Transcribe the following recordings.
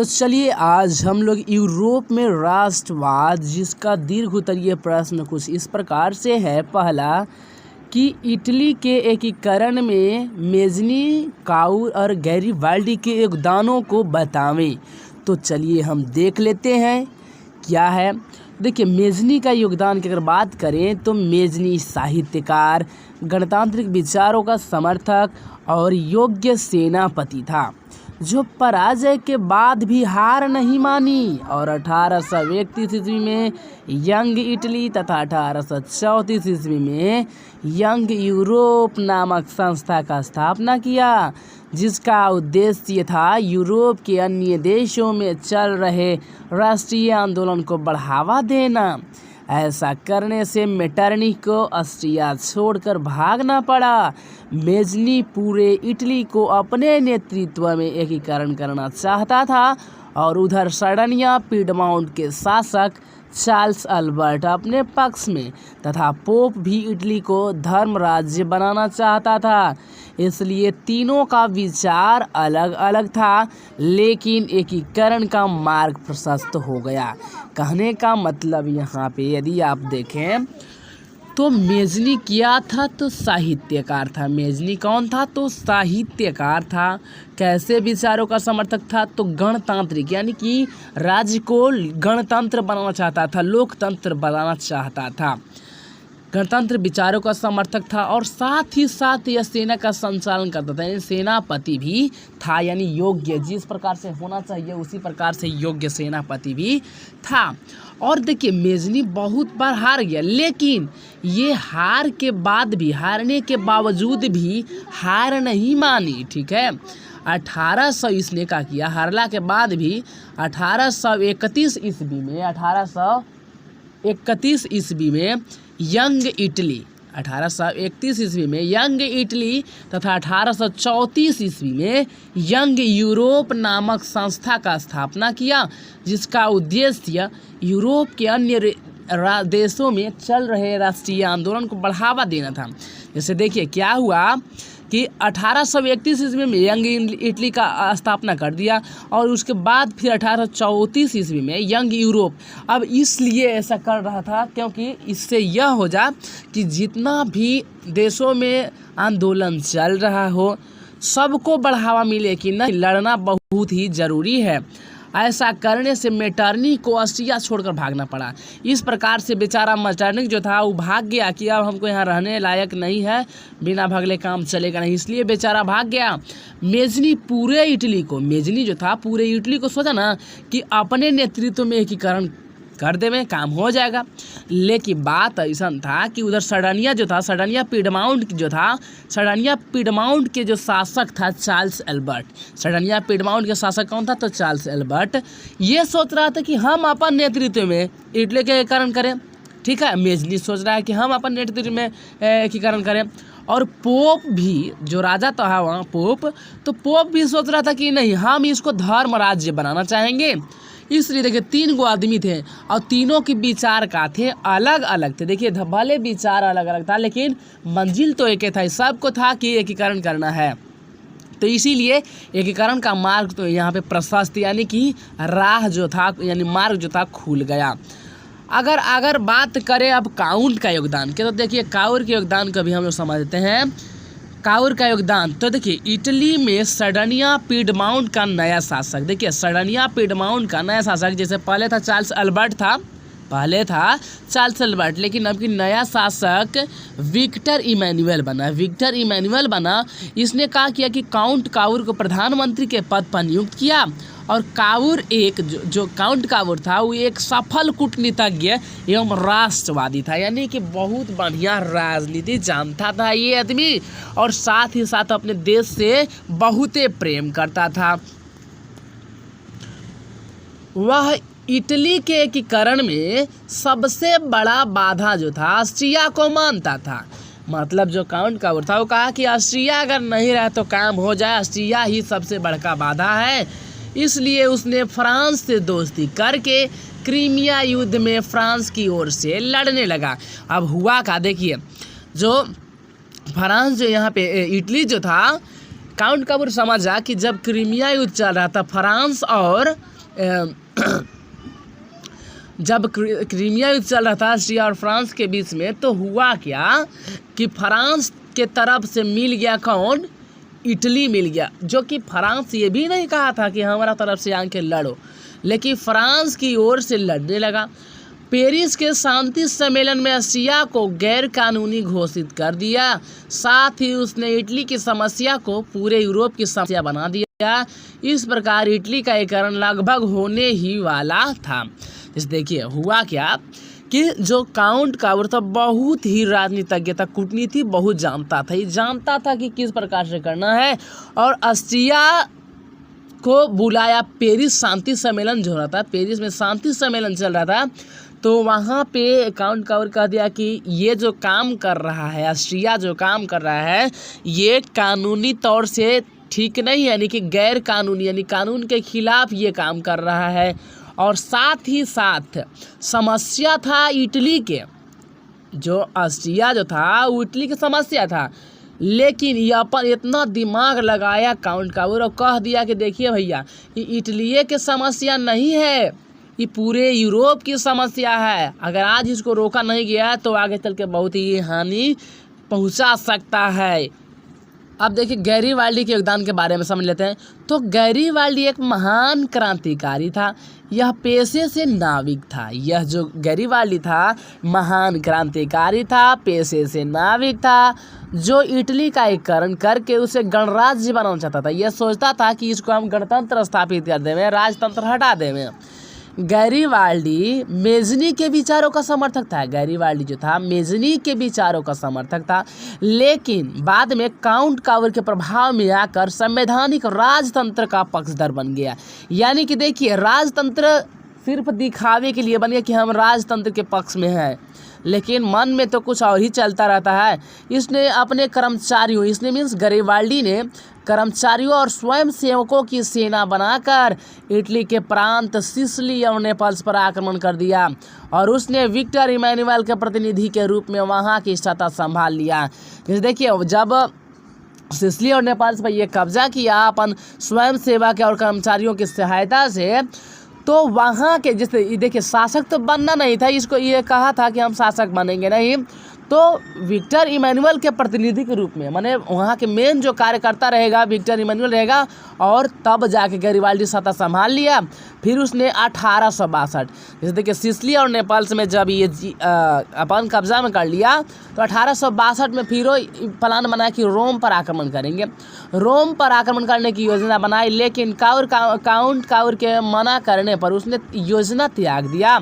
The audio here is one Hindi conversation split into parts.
तो चलिए आज हम लोग यूरोप में राष्ट्रवाद जिसका दीर्घ उत्तरीय प्रश्न कुछ इस प्रकार से है। पहला कि इटली के एकीकरण में मेजनी, काउर और गैरिबाल्डी के योगदानों को बतावें। तो चलिए हम देख लेते हैं क्या है। देखिए मेजनी का योगदान की अगर बात करें तो मेजनी साहित्यकार, गणतांत्रिक विचारों का समर्थक और योग्य सेनापति था जो पराजय के बाद भी हार नहीं मानी और 1831 ईस्वी में यंग इटली तथा 1834 ईस्वी में यंग यूरोप नामक संस्था का स्थापना किया, जिसका उद्देश्य था यूरोप के अन्य देशों में चल रहे राष्ट्रीय आंदोलन को बढ़ावा देना। ऐसा करने से मेटरनिख को ऑस्ट्रिया छोड़कर भागना पड़ा। मेजनी पूरे इटली को अपने नेतृत्व में एकीकरण करना चाहता था और उधर सर्डिनिया पीडमाउंट के शासक चार्ल्स अल्बर्ट अपने पक्ष में तथा पोप भी इटली को धर्म राज्य बनाना चाहता था। इसलिए तीनों का विचार अलग अलग था, लेकिन एकीकरण का मार्ग प्रशस्त हो गया। कहने का मतलब यहाँ पे यदि आप देखें तो मेजनी क्या था तो साहित्यकार था। मेजनी कौन था तो साहित्यकार था। कैसे विचारों का समर्थक था तो गणतांत्रिक, यानी कि राज्य को गणतंत्र बनाना चाहता था, लोकतंत्र बनाना चाहता था। गणतंत्र विचारों का समर्थक था और साथ ही साथ यह सेना का संचालन करता था, यानी सेनापति भी था, यानी योग्य, जिस प्रकार से होना चाहिए उसी प्रकार से योग्य सेनापति भी था। और देखिए मेजनी बहुत बार हार गया, लेकिन ये हारने के बावजूद भी हार नहीं मानी। ठीक है, 1800 इसने क्या किया, हारला के बाद भी 1831 ईस्वी में यंग इटली, 1831 ईस्वी में यंग इटली तथा 1834 ईस्वी में यंग यूरोप नामक संस्था का स्थापना किया, जिसका उद्देश्य यूरोप के अन्य देशों में चल रहे राष्ट्रीय आंदोलन को बढ़ावा देना था। जैसे देखिए क्या हुआ कि 1831 ईस्वी में यंग इटली का स्थापना कर दिया और उसके बाद फिर 1834 ईस्वी में यंग यूरोप। अब इसलिए ऐसा कर रहा था क्योंकि इससे यह हो जाए कि जितना भी देशों में आंदोलन चल रहा हो सबको बढ़ावा मिले कि नहीं, लड़ना बहुत ही ज़रूरी है। ऐसा करने से मेटरनिख को ऑस्ट्रिया छोड़कर भागना पड़ा। इस प्रकार से बेचारा मेटरनिख जो था वो भाग गया कि अब हमको यहाँ रहने लायक नहीं है, बिना भागले काम चलेगा नहीं, इसलिए बेचारा भाग गया। मेजनी जो था पूरे इटली को सोचा ना कि अपने नेतृत्व में एकीकरण कर देवे, काम हो जाएगा। लेकिन बात ऐसा था कि उधर सर्डिनिया पीडमाउंट के जो शासक था चार्ल्स एल्बर्ट। सर्डिनिया पीडमाउंट के शासक कौन था तो चार्ल्स एल्बर्ट। ये सोच रहा था कि हम अपन नेतृत्व में इटली के एकीकरण करें। ठीक है, मेजनी सोच रहा है कि हम अपन नेतृत्व में एकीकरण करें। और पोप भी, जो राजा था वहाँ पोप भी सोच रहा था कि नहीं, हम इसको धर्म राज्य बनाना चाहेंगे। इसलिए देखिए 3 गो आदमी थे और तीनों के विचार का थे अलग अलग थे। देखिए भले विचार अलग अलग था लेकिन मंजिल तो एक ही था, सबको था कि एकीकरण करना है। तो इसीलिए एकीकरण का मार्ग तो यहाँ पे प्रशस्त, यानी कि राह जो था, यानी मार्ग जो था खुल गया। अगर बात करें अब काउंट का योगदान के, तो देखिए काउर के योगदान को भी हम लोग समझते हैं। काउर का योगदान तो देखिए इटली में सर्डिनिया पीडमाउंट का नया शासक, देखिए सर्डिनिया पीडमाउंट का नया शासक, जैसे पहले था चार्ल्स अल्बर्ट, लेकिन अब की नया शासक विक्टर इमैनुअल बना। इसने कहा किया कि काउंट काउर को प्रधानमंत्री के पद पर नियुक्त किया और काउर जो काउंट काउर था वो एक सफल कूटनीतिज्ञ एवं राष्ट्रवादी था, यानी कि बहुत बढ़िया राजनीति जानता था ये आदमी और साथ ही साथ अपने देश से बहुते प्रेम करता था। वह इटली के एकीकरण में सबसे बड़ा बाधा जो था ऑस्ट्रिया को मानता था। मतलब जो काउंट काउर था वो कहा कि ऑस्ट्रिया अगर नहीं रहे तो काम हो जाए, ऑस्ट्रिया ही सबसे बड़ा बाधा है। इसलिए उसने फ्रांस से दोस्ती करके क्रीमिया युद्ध में फ्रांस की ओर से लड़ने लगा। अब हुआ का देखिए, जो फ्रांस जो यहाँ पे इटली जो था काउंट काबूर समझा कि जब क्रीमिया युद्ध चल रहा था फ्रांस और जब क्रीमिया युद्ध चल रहा था ऑस्ट्रिया और फ्रांस के बीच में, तो हुआ क्या कि फ्रांस के तरफ से मिल गया कौन, इटली मिल गया, जो कि फ्रांस ये भी नहीं कहा था कि हमारा तरफ से आके लड़ो, लेकिन फ्रांस की ओर से लड़ने लगा। पेरिस के शांति सम्मेलन में ऑस्ट्रिया को गैर कानूनी घोषित कर दिया, साथ ही उसने इटली की समस्या को पूरे यूरोप की समस्या बना दिया। इस प्रकार इटली का एकीकरण लगभग होने ही वाला था। इस देखिए हुआ क्या कि जो काउंट काबूर था बहुत ही राजनीतिज्ञ था, कूटनीति बहुत जानता था, ये जानता था कि किस प्रकार से करना है, और ऑस्ट्रिया को बुलाया। पेरिस शांति सम्मेलन जो रहा था, पेरिस में शांति सम्मेलन चल रहा था, तो वहाँ पे काउंट काबूर कह दिया कि ये जो काम कर रहा है, ऑस्ट्रिया जो काम कर रहा है, ये कानूनी तौर से ठीक नहीं है, यानी कि गैर कानूनी, यानी कानून के खिलाफ ये काम कर रहा है। और साथ ही साथ समस्या था इटली के, जो ऑस्ट्रिया जो था वो इटली की समस्या था, लेकिन ये अपन इतना दिमाग लगाया काउंट काबूर और कह दिया कि देखिए भैया, ये इटली की समस्या नहीं है, ये पूरे यूरोप की समस्या है। अगर आज इसको रोका नहीं गया तो आगे चल के बहुत ही हानि पहुंचा सकता है। अब देखिए गैरीवाल्डी के योगदान के बारे में समझ लेते हैं। तो गैरीवाल्डी एक महान क्रांतिकारी था, यह पेशे से नाविक था। यह जो गैरीवाल्डी था महान क्रांतिकारी था, पेशे से नाविक था, जो इटली का एकीकरण करके उसे गणराज्य बनाना चाहता था। यह सोचता था कि इसको हम गणतंत्र स्थापित कर देवें, राजतंत्र हटा देवें। गैरीवाल्डी मेजनी के विचारों का समर्थक था। गैरीवाल्डी जो था मेजनी के विचारों का समर्थक था, लेकिन बाद में काउंट काबूर के प्रभाव में आकर संवैधानिक राजतंत्र का पक्षधर बन गया। यानी कि देखिए राजतंत्र सिर्फ दिखावे के लिए बन गया कि हम राजतंत्र के पक्ष में हैं, लेकिन मन में तो कुछ और ही चलता रहता है। इसने अपने कर्मचारियों, इसने मीन्स गैरीवाल्डी ने कर्मचारियों और स्वयं सेवकों की सेना बनाकर इटली के प्रांत सिसिली और नेपल्स पर आक्रमण कर दिया, और उसने विक्टर इमैनुअल के प्रतिनिधि के रूप में वहां की सत्ता संभाल लिया। जैसे देखिए जब सिसिली और नेपल्स पर यह कब्जा किया अपन स्वयं सेवक और कर्मचारियों की सहायता से, तो वहाँ के जैसे देखिए शासक तो बनना नहीं था, इसको ये कहा था कि हम शासक बनेंगे नहीं, तो विक्टर इमैनुअल के प्रतिनिधि के रूप में, माने वहाँ के मेन जो कार्यकर्ता रहेगा विक्टर इमैनुअल रहेगा, और तब जाके गैरीवाल्डी सत्ता संभाल लिया। फिर उसने 1862 जैसे देखिए सिसिली और नेपल्स में जब ये अपन कब्जा में कर लिया, तो 1862 में फिर प्लान बनाया कि रोम पर आक्रमण करेंगे। रोम पर आक्रमण करने की योजना बनाई, लेकिन काउंट काबूर के मना करने पर उसने योजना त्याग दिया।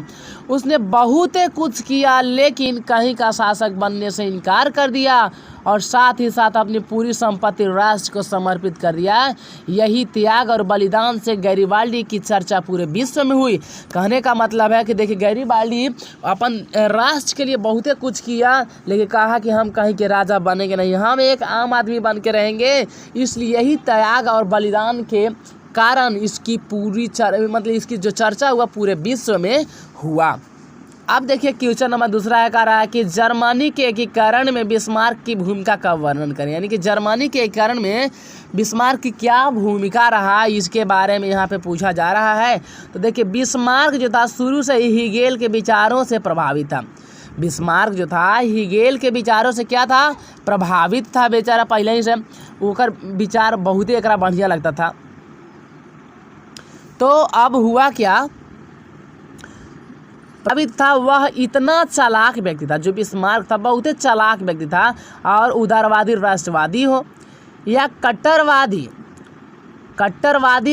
उसने बहुत कुछ किया, लेकिन कहीं का शासक बनने से इनकार कर दिया, और साथ ही साथ अपनी पूरी संपत्ति राष्ट्र को समर्पित कर दिया। यही त्याग और बलिदान से गैरीवाल्डी की चर्चा पूरे विश्व में हुई। कहने का मतलब है कि देखिए गैरीवाल्डी अपन राष्ट्र के लिए बहुत कुछ किया, लेकिन कहा कि हम कहीं के राजा बनेंगे नहीं, हम एक आम आदमी बन के रहेंगे। इसलिए यही त्याग और बलिदान के कारण इसकी पूरी मतलब इसकी जो चर्चा हुआ पूरे विश्व में हुआ। अब देखिए क्वेश्चन नंबर दूसरा है कह रहा है कि जर्मनी के एकीकरण में बिस्मार्क की भूमिका का वर्णन करें। यानी कि जर्मनी के एकीकरण में बिस्मार्क की क्या भूमिका रहा, इसके बारे में यहाँ पे पूछा जा रहा है। तो देखिए बिस्मार्क जो था शुरू से ही हीगेल के विचारों से प्रभावित था। बिस्मार्क जो था हीगेल के विचारों से क्या था, प्रभावित था बेचारा पहले ही से, ओकर विचार बहुत ही एकरा बढ़िया लगता था। तो अब हुआ क्या, प्रभावित था, वह इतना चालाक व्यक्ति था, जो बिस्मार्क था बहुत ही चालाक व्यक्ति था, और उदारवादी राष्ट्रवादी हो या कट्टरवादी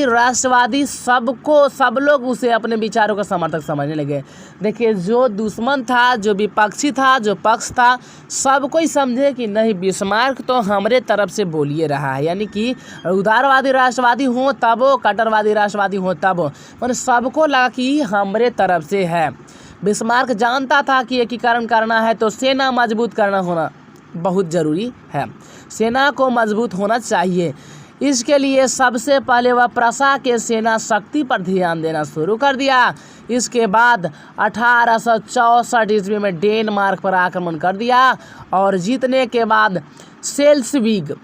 राष्ट्रवादी, सब लोग उसे अपने विचारों का समर्थक समझने लगे। देखिए जो दुश्मन था, जो विपक्षी था, जो पक्ष था, सब कोई समझे कि नहीं बिस्मार्क तो हमारे तरफ से बोलिए रहा है। यानी कि उदारवादी राष्ट्रवादी हो तब हो, कट्टरवादी राष्ट्रवादी हो तब हो, मतलब सबको लगा कि हमारे तरफ से है। बिस्मार्क जानता था कि एकीकरण करना है तो सेना मजबूत होना बहुत ज़रूरी है, सेना को मजबूत होना चाहिए। इसके लिए सबसे पहले वह प्रशा के सेना शक्ति पर ध्यान देना शुरू कर दिया। इसके बाद 1864 ईस्वी में डेनमार्क पर आक्रमण कर दिया, और जीतने के बाद सेल्सविग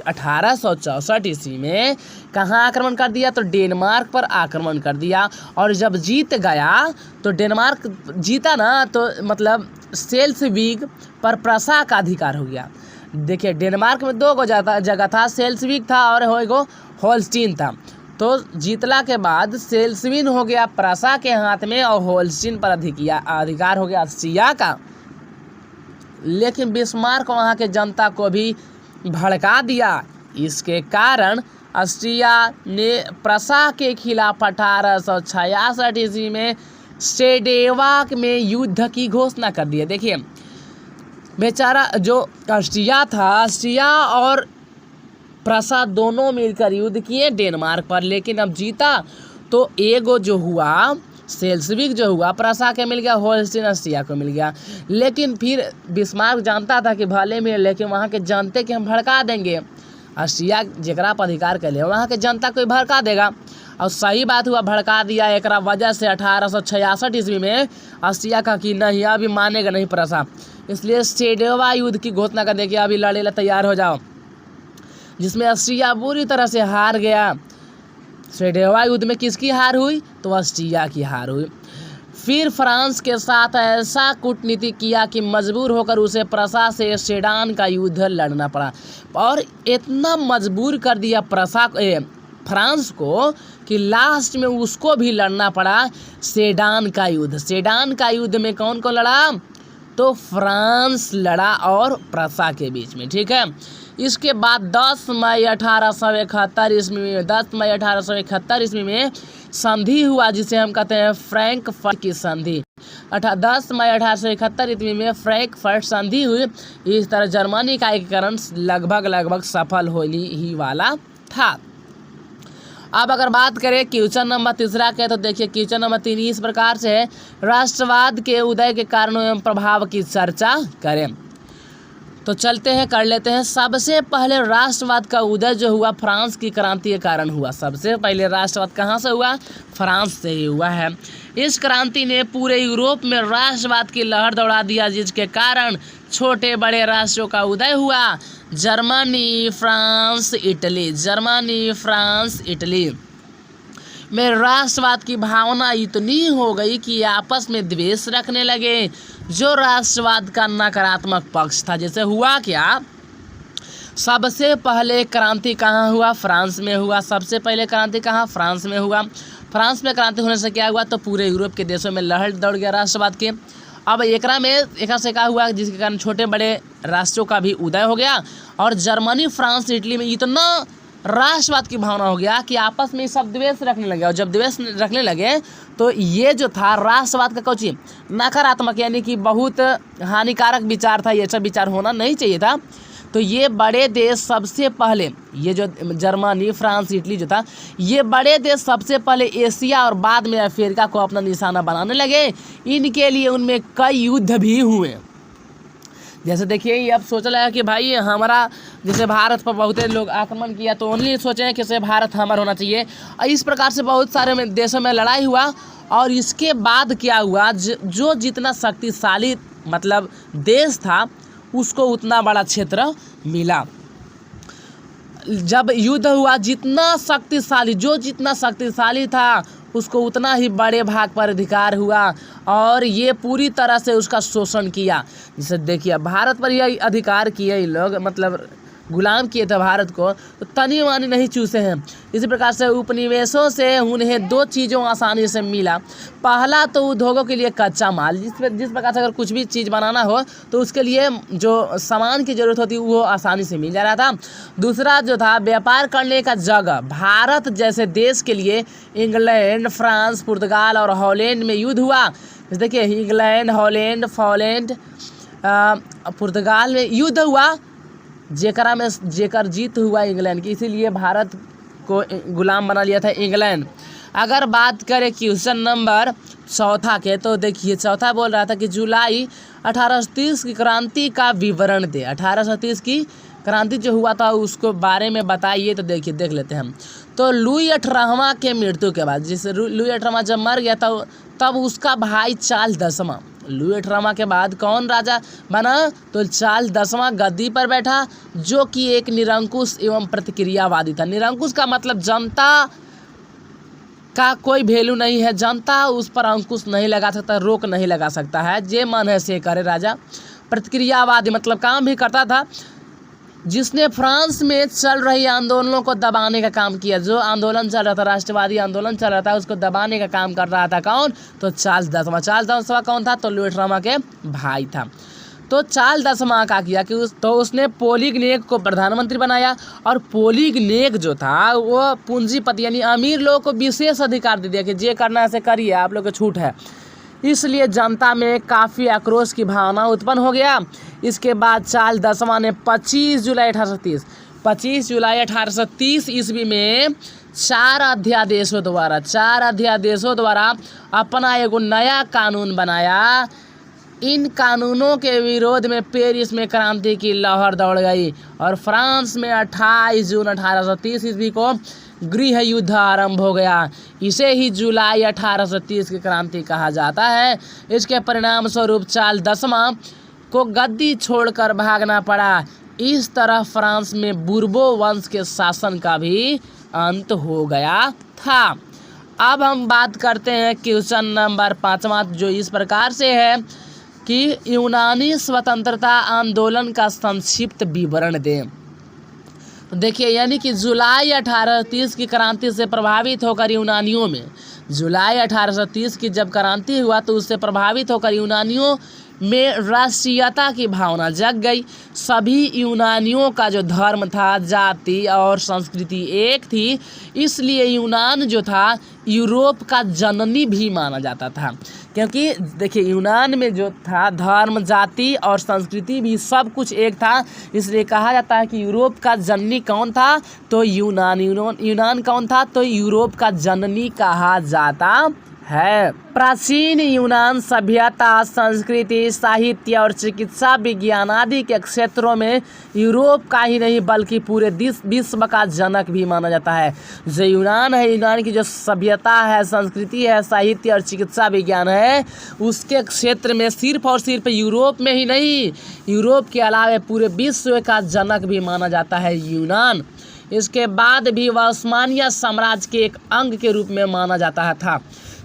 1864 ईस्वी में कहाँ आक्रमण कर दिया, तो डेनमार्क पर आक्रमण कर दिया। और जब जीत गया तो डेनमार्क जीता ना, तो मतलब सेल्सविग पर प्रसा का अधिकार हो गया। देखिए डेनमार्क में 2 जगह था, सेल्सविग था और एगो होल्स्टीन था। तो जीतला के बाद सेल्सविन हो गया प्रसा के हाथ में और होल्स्टीन पर अधिकार हो गया ऑस्ट्रिया का। लेकिन बिस्मार्क वहाँ के जनता को भी भड़का दिया। इसके कारण ऑस्ट्रिया ने प्रसा के खिलाफ 1866 ईस्वी में सेडेवाक में युद्ध की घोषणा कर दी। देखिए बेचारा जो ऑस्ट्रिया था, ऑस्ट्रिया और प्रसा दोनों मिलकर युद्ध किए डेनमार्क पर, लेकिन अब जीता तो एगो जो हुआ सेल्सविग जो हुआ प्रसा के मिल गया, होल्स्टीन ऑस्ट्रिया को मिल गया। लेकिन फिर बिस्मार्क जानता था कि भले में, लेकिन वहाँ के जानते कि हम भड़का देंगे, ऑस्ट्रिया जकरा पर अधिकार कर ले वहाँ के जनता को भड़का देगा। और सही बात हुआ, भड़का दिया। एक वजह से 1866 ईस्वी में ऑस्ट्रिया का कि नहीं अभी मानेगा नहीं प्रसा, इसलिए सेडेवा युद्ध की घोषणा कर दे कि अभी लड़े ला तैयार हो जाओ, जिसमें ऑस्ट्रिया बुरी तरह से हार गया। सेडेवा युद्ध में किसकी हार हुई, तो ऑस्ट्रिया की हार हुई। फिर फ्रांस के साथ ऐसा कूटनीति किया कि मजबूर होकर उसे प्रसा से सेडान का युद्ध लड़ना पड़ा। और इतना मजबूर कर दिया फ्रांस को कि लास्ट में उसको भी लड़ना पड़ा सेडान का युद्ध। सेडान का युद्ध में कौन कौन लड़ा, तो फ्रांस लड़ा और प्रसा के बीच में, ठीक है। इसके बाद 10 मई 1871 ईस्वी में संधि हुआ, जिसे हम कहते हैं फ्रैंकफर्ट की संधि। 10 मई 1871 ईस्वी में फ्रैंकफर्ट संधि हुई। इस तरह जर्मनी का एकीकरण लगभग सफल होने ही वाला था। अब अगर बात करें क्वेश्चन नंबर 3 के, तो देखिए क्वेश्चन नंबर 3 इस प्रकार से है, राष्ट्रवाद के उदय के कारणों एवं प्रभाव की चर्चा करें। तो चलते हैं कर लेते हैं। सबसे पहले राष्ट्रवाद का उदय जो हुआ फ्रांस की क्रांति के कारण हुआ। सबसे पहले राष्ट्रवाद कहाँ से हुआ, फ्रांस से ही हुआ है। इस क्रांति ने पूरे यूरोप में राष्ट्रवाद की लहर दौड़ा दिया, जिसके कारण छोटे बड़े राष्ट्रों का उदय हुआ। जर्मनी, फ्रांस, इटली में राष्ट्रवाद की भावना इतनी हो गई कि आपस में द्वेष रखने लगे, जो राष्ट्रवाद का नकारात्मक पक्ष था। जैसे हुआ क्या, सबसे पहले क्रांति कहाँ हुआ, फ्रांस में हुआ। सबसे पहले क्रांति कहाँ, फ्रांस में हुआ। फ्रांस में क्रांति होने से क्या हुआ, तो पूरे यूरोप के देशों में लहर दौड़ गया राष्ट्रवाद के। अब एक से क्या हुआ, जिसके कारण छोटे बड़े राष्ट्रों का भी उदय हो गया। और जर्मनी, फ्रांस, इटली में इतना राष्ट्रवाद की भावना हो गया कि आपस में सब द्वेष रखने लगे। और जब द्वेष रखने लगे तो ये जो था राष्ट्रवाद का कुछ नकारात्मक, यानी कि बहुत हानिकारक विचार था, ये सब विचार होना नहीं चाहिए था। तो ये बड़े देश सबसे पहले, ये जो जर्मनी, फ्रांस, इटली जो था, ये बड़े देश सबसे पहले एशिया और बाद में अफ्रीका को अपना निशाना बनाने लगे। इनके लिए उनमें कई युद्ध भी हुए। जैसे देखिए ये अब सोच रहा है कि भाई हमारा जैसे भारत पर बहुत लोग आक्रमण किया, तो ओनली सोचें कि से भारत हमारा होना चाहिए। और इस प्रकार से बहुत सारे देशों में लड़ाई हुआ। और इसके बाद क्या हुआ, जो जितना शक्तिशाली मतलब देश था, उसको उतना बड़ा क्षेत्र मिला। जब युद्ध हुआ, जितना शक्तिशाली था, उसको उतना ही बड़े भाग पर अधिकार हुआ। और ये पूरी तरह से उसका शोषण किया। जैसे देखिए भारत पर यह अधिकार किए लोग, मतलब गुलाम किए थे भारत को, तो तनी मानी नहीं चूसे हैं। इसी प्रकार से उपनिवेशों से उन्हें 2 चीज़ों आसानी से मिला। पहला तो उद्योगों के लिए कच्चा माल, जिस प्रकार से अगर कुछ भी चीज़ बनाना हो तो उसके लिए जो सामान की ज़रूरत होती वो आसानी से मिल जा रहा था। दूसरा जो था व्यापार करने का जगह। भारत जैसे देश के लिए इंग्लैंड, फ्रांस, पुर्तगाल और हॉलैंड में युद्ध हुआ। देखिए इंग्लैंड, हॉलैंड, पुर्तगाल में युद्ध हुआ, जेकर जीत हुआ इंग्लैंड की, इसीलिए भारत को गुलाम बना लिया था इंग्लैंड। अगर बात करें क्वेश्चन नंबर 4 के, तो देखिए 4 बोल रहा था कि जुलाई 1830 की क्रांति का विवरण दे। 1830 की क्रांति जो हुआ था उसको बारे में बताइए। तो देखिए देख लेते हैं हम। तो लुई 18वां के मृत्यु के बाद, जिसे लुई 18वां जब मर गया था, तब उसका भाई चार्ल्स 10वां लुई XVIII के बाद कौन राजा बना? तो चार्ल्स 10वां गद्दी पर बैठा, जो कि एक निरंकुश एवं प्रतिक्रियावादी था। निरंकुश का मतलब जनता का कोई वैल्यू नहीं है, जनता उस पर अंकुश नहीं लगा सकता, रोक नहीं लगा सकता है, जे मन है से करे राजा। प्रतिक्रियावादी मतलब काम भी करता था, जिसने फ्रांस में चल रही आंदोलनों को दबाने का काम किया। जो आंदोलन चल रहा था, राष्ट्रवादी आंदोलन चल रहा था, उसको दबाने का काम कर रहा था कौन? तो चार्ल्स 10वां। चार्ल्स 10वां कौन था? तो लुई XVIII के भाई था। तो चार्ल्स 10वां का किया कि उसने पोलिगनेक को प्रधानमंत्री बनाया, और पोलिगनेक जो था वो पूंजीपति यानी अमीर लोगों को विशेष अधिकार दे दिया कि जे करना है ऐसे करिए, आप लोग को छूट है। इसलिए जनता में काफ़ी आक्रोश की भावना उत्पन्न हो गया। इसके बाद चार्ल्स 10वां ने 25 जुलाई 1830 ईस्वी में 4 अध्यादेशों द्वारा अपना एगो नया कानून बनाया। इन कानूनों के विरोध में पेरिस में क्रांति की लहर दौड़ गई, और फ्रांस में 28 जून 1830 ईस्वी को गृह युद्ध आरंभ हो गया। इसे ही जुलाई 1830 की क्रांति कहा जाता है। इसके परिणाम स्वरूप चार्ल्स 10वां को गद्दी छोड़कर भागना पड़ा। इस तरह फ्रांस में बुर्बो वंश के शासन का भी अंत हो गया था। अब हम बात करते हैं क्वेश्चन नंबर 5वां, जो इस प्रकार से है कि यूनानी स्वतंत्रता आंदोलन का संक्षिप्त विवरण दें। देखिए, यानी कि जुलाई 1830 की क्रांति से प्रभावित होकर यूनानियों में, जुलाई 1830 की जब क्रांति हुआ तो उससे प्रभावित होकर यूनानियों में राष्ट्रीयता की भावना जग गई। सभी यूनानियों का जो धर्म था, जाति और संस्कृति एक थी, इसलिए यूनान जो था यूरोप का जननी भी माना जाता था। क्योंकि देखिए, यूनान में जो था धर्म, जाति और संस्कृति भी सब कुछ एक था, इसलिए कहा जाता है कि यूरोप का जननी कौन था? तो यूनान कौन था? तो यूरोप का जननी कहा जाता है। प्राचीन यूनान सभ्यता, संस्कृति, साहित्य और चिकित्सा विज्ञान आदि के क्षेत्रों में यूरोप का ही नहीं बल्कि पूरे विश्व का जनक भी माना जाता है। जो यूनान है, यूनान की जो सभ्यता है, संस्कृति है, साहित्य और चिकित्सा विज्ञान है, उसके क्षेत्र में सिर्फ और सिर्फ यूरोप में ही नहीं, यूरोप के अलावा पूरे विश्व का जनक भी माना जाता है यूनान। इसके बाद भी वह उस्मानिया साम्राज्य के एक अंग के रूप में माना जाता था।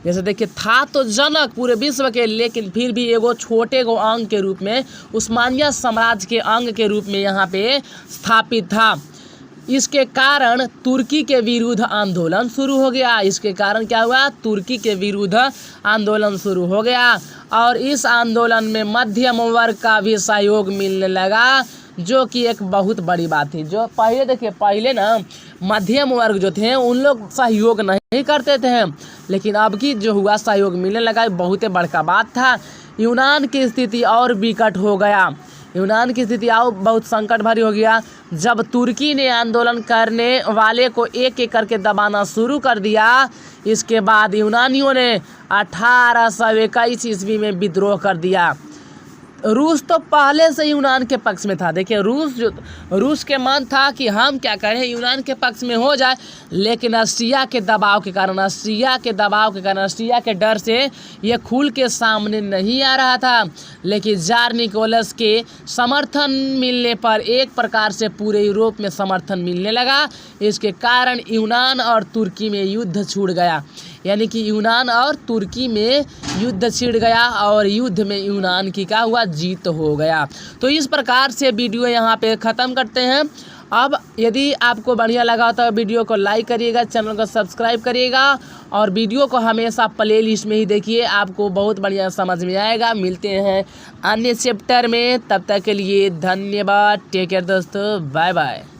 जैसे देखिए, था तो जनक पूरे विश्व के, लेकिन फिर भी एगो छोटे गो अंग के रूप में, उस्मानिया साम्राज्य के अंग के रूप में यहाँ पे स्थापित था। इसके कारण तुर्की के विरुद्ध आंदोलन शुरू हो गया। इसके कारण क्या हुआ? तुर्की के विरुद्ध आंदोलन शुरू हो गया, और इस आंदोलन में मध्यम वर्ग का भी सहयोग मिलने लगा, जो कि एक बहुत बड़ी बात थी। जो पहले देखिए, पहले ना मध्यम वर्ग जो थे उन लोग सहयोग नहीं करते थे, लेकिन अब की जो हुआ सहयोग मिलने लगा, बहुत बड़का बात था। यूनान की स्थिति और विकट हो गया। यूनान की स्थिति और बहुत संकट भरी हो गया जब तुर्की ने आंदोलन करने वाले को एक एक करके दबाना शुरू कर दिया। इसके बाद यूनानियों ने 1821 ईस्वी में विद्रोह कर दिया। रूस तो पहले से यूनान के पक्ष में था। देखिए, रूस के मन था कि हम क्या करें, यूनान के पक्ष में हो जाए, लेकिन ऑस्ट्रिया के दबाव के कारण, ऑस्ट्रिया के डर से ये खुल के सामने नहीं आ रहा था। लेकिन जार निकोलस के समर्थन मिलने पर एक प्रकार से पूरे यूरोप में समर्थन मिलने लगा। इसके कारण यूनान और तुर्की में युद्ध छिड़ गया, यानी कि यूनान और तुर्की में युद्ध छिड़ गया, और युद्ध में यूनान की क्या हुआ? जीत हो गया। तो इस प्रकार से वीडियो यहाँ पे ख़त्म करते हैं। अब यदि आपको बढ़िया लगा तो वीडियो को लाइक करिएगा, चैनल को सब्सक्राइब करिएगा, और वीडियो को हमेशा प्ले लिस्ट में ही देखिए, आपको बहुत बढ़िया समझ में आएगा। मिलते हैं अन्य चैप्टर में, तब तक के लिए धन्यवाद। टेक केयर दोस्तों, बाय बाय।